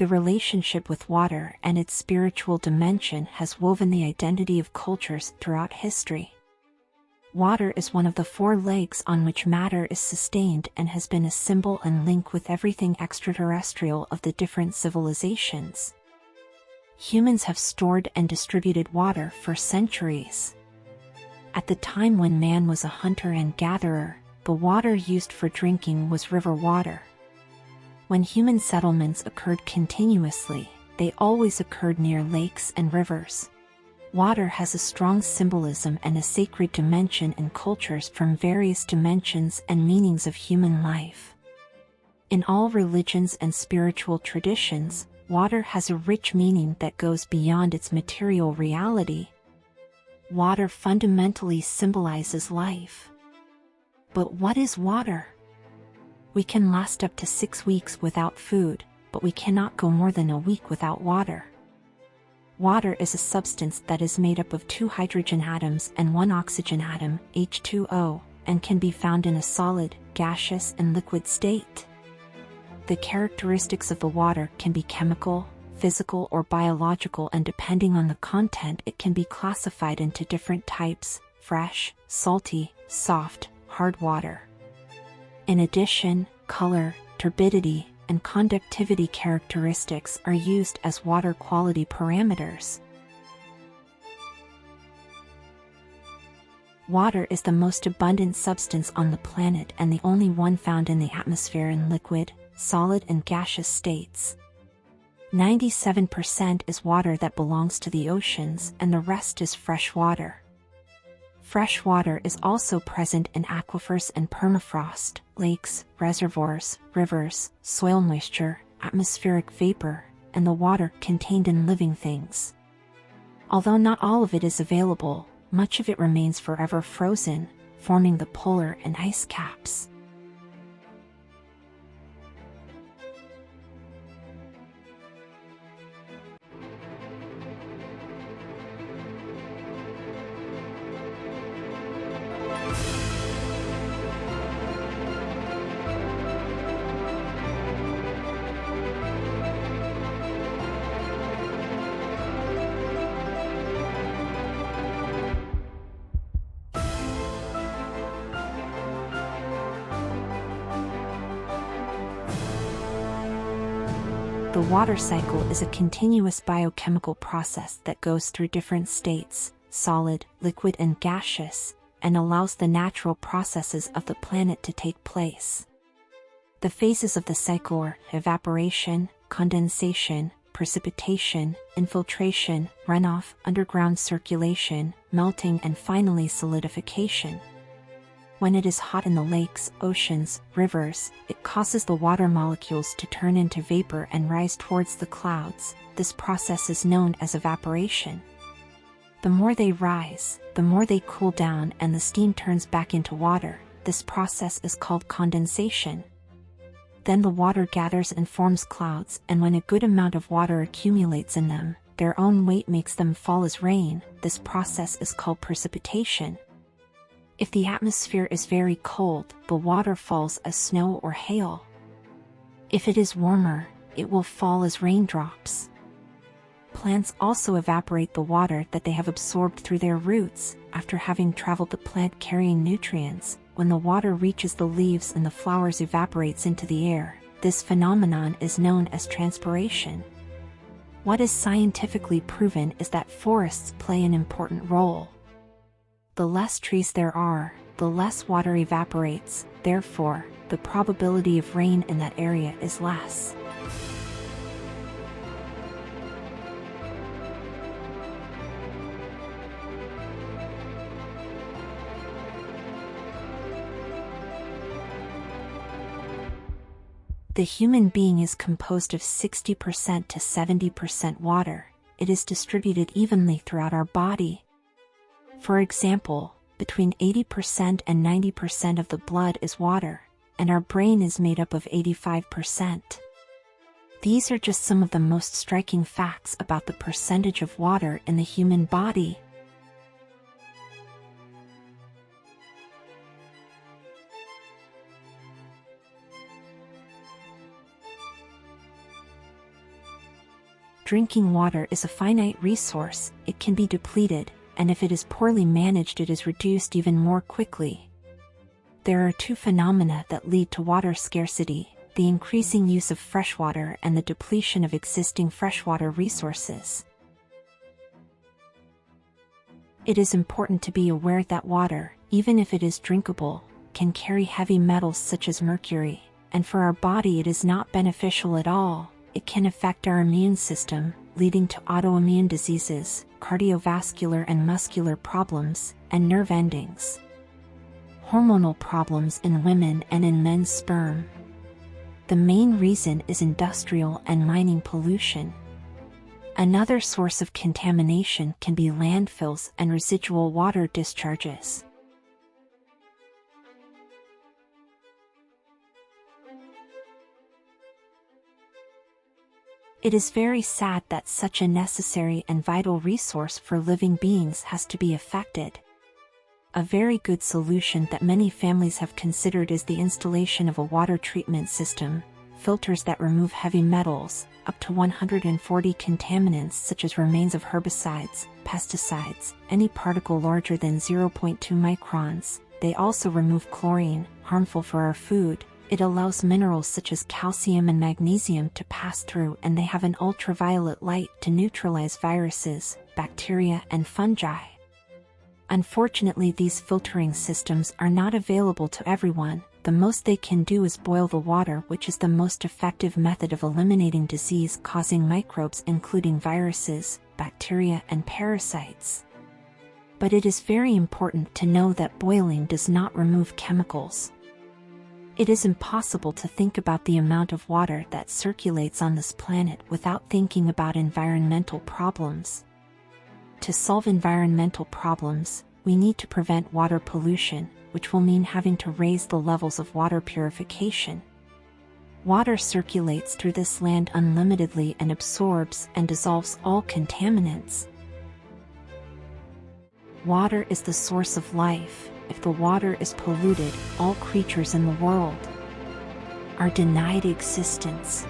The relationship with water and its spiritual dimension has woven the identity of cultures throughout history. Water is one of the four legs on which matter is sustained and has been a symbol and link with everything extraterrestrial of the different civilizations. Humans have stored and distributed water for centuries. At the time when man was a hunter and gatherer, the water used for drinking was river water. When human settlements occurred continuously, they always occurred near lakes and rivers. Water has a strong symbolism and a sacred dimension in cultures from various dimensions and meanings of human life. In all religions and spiritual traditions, water has a rich meaning that goes beyond its material reality. Water fundamentally symbolizes life. But what is water? We can last up to 6 weeks without food, but we cannot go more than a week without water. Water is a substance that is made up of 2 hydrogen atoms and 1 oxygen atom, H2O, and can be found in a solid, gaseous, and liquid state. The characteristics of the water can be chemical, physical, or biological, and depending on the content, it can be classified into different types: fresh, salty, soft, hard water. In addition, color, turbidity, and conductivity characteristics are used as water quality parameters. Water is the most abundant substance on the planet and the only one found in the atmosphere in liquid, solid, and gaseous states. 97% is water that belongs to the oceans, and the rest is fresh water. Fresh water is also present in aquifers and permafrost, lakes, reservoirs, rivers, soil moisture, atmospheric vapor, and the water contained in living things. Although not all of it is available, much of it remains forever frozen, forming the polar and ice caps. The water cycle is a continuous biochemical process that goes through different states, solid, liquid, and gaseous, and allows the natural processes of the planet to take place. The phases of the cycle are evaporation, condensation, precipitation, infiltration, runoff, underground circulation, melting, and finally solidification. When it is hot in the lakes, oceans, rivers, it causes the water molecules to turn into vapor and rise towards the clouds. This process is known as evaporation. The more they rise, the more they cool down and the steam turns back into water. This process is called condensation. Then the water gathers and forms clouds, and when a good amount of water accumulates in them, their own weight makes them fall as rain. This process is called precipitation. If the atmosphere is very cold, the water falls as snow or hail. If it is warmer, it will fall as raindrops. Plants also evaporate the water that they have absorbed through their roots. After having traveled the plant carrying nutrients, when the water reaches the leaves and the flowers evaporates into the air, this phenomenon is known as transpiration. What is scientifically proven is that forests play an important role. The less trees there are, the less water evaporates, therefore, the probability of rain in that area is less. The human being is composed of 60% to 70% water. It is distributed evenly throughout our body. For example, between 80% and 90% of the blood is water, and our brain is made up of 85%. These are just some of the most striking facts about the percentage of water in the human body. Drinking water is a finite resource, it can be depleted, and if it is poorly managed it is reduced even more quickly. There are two phenomena that lead to water scarcity: the increasing use of freshwater and the depletion of existing freshwater resources. It is important to be aware that water, even if it is drinkable, can carry heavy metals such as mercury, and for our body it is not beneficial at all. It can affect our immune system, leading to autoimmune diseases, cardiovascular and muscular problems, and nerve endings. Hormonal problems in women and in men's sperm. The main reason is industrial and mining pollution. Another source of contamination can be landfills and residual water discharges. It is very sad that such a necessary and vital resource for living beings has to be affected. A very good solution that many families have considered is the installation of a water treatment system, filters that remove heavy metals, up to 140 contaminants such as remains of herbicides, pesticides, any particle larger than 0.2 microns. They also remove chlorine, harmful for our food. It allows minerals such as calcium and magnesium to pass through, and they have an ultraviolet light to neutralize viruses, bacteria, and fungi. Unfortunately, these filtering systems are not available to everyone. The most they can do is boil the water, which is the most effective method of eliminating disease-causing microbes including viruses, bacteria, and parasites. But it is very important to know that boiling does not remove chemicals. It is impossible to think about the amount of water that circulates on this planet without thinking about environmental problems. To solve environmental problems, we need to prevent water pollution, which will mean having to raise the levels of water purification. Water circulates through this land unlimitedly and absorbs and dissolves all contaminants. Water is the source of life. If the water is polluted, all creatures in the world are denied existence.